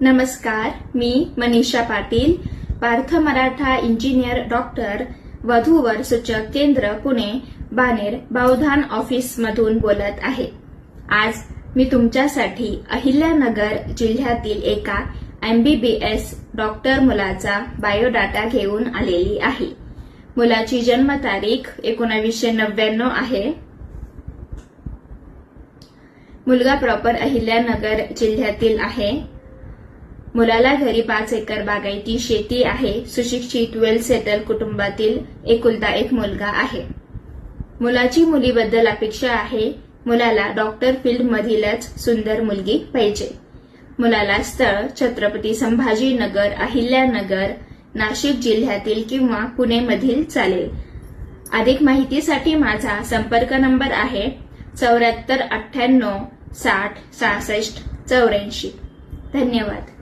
नमस्कार, मी Manisha Patil, Parth Maratha engineer doctor वधूवर सूचक केंद्र पुणे बानेर बावधान ऑफिस मधून बोलत आहे। आज मी तुमच्यासाठी अहिल्यानगर जिल्ह्यातील एका MBBS डॉक्टर मुलाचा बायोडाटा घेऊन आलेली आहे। मुलाची जन्मतारीख 1999 आहे। मुलगा प्रॉपर अहिल्यानगर जिल्ह्यातील आहे। मुलाला घरी 5 एकर बागायती शेती आहे। सुशिक्षित वेल सेटल कुटुंबातील एकुलता एक मुलगा आहे। मुलाची मुलीबद्दल अपेक्षा आहे। मुलाला डॉक्टर फील्ड मधीलच सुंदर मुलगी पाहिजे। मुलाला स्थळ छत्रपती संभाजीनगर, अहिल्यानगर, नाशिक जिल्ह्यातील किंवा पुणे मधील चालेल। अधिक माहितीसाठी माझा संपर्क नंबर आहे 74 98 60 66 84। धन्यवाद।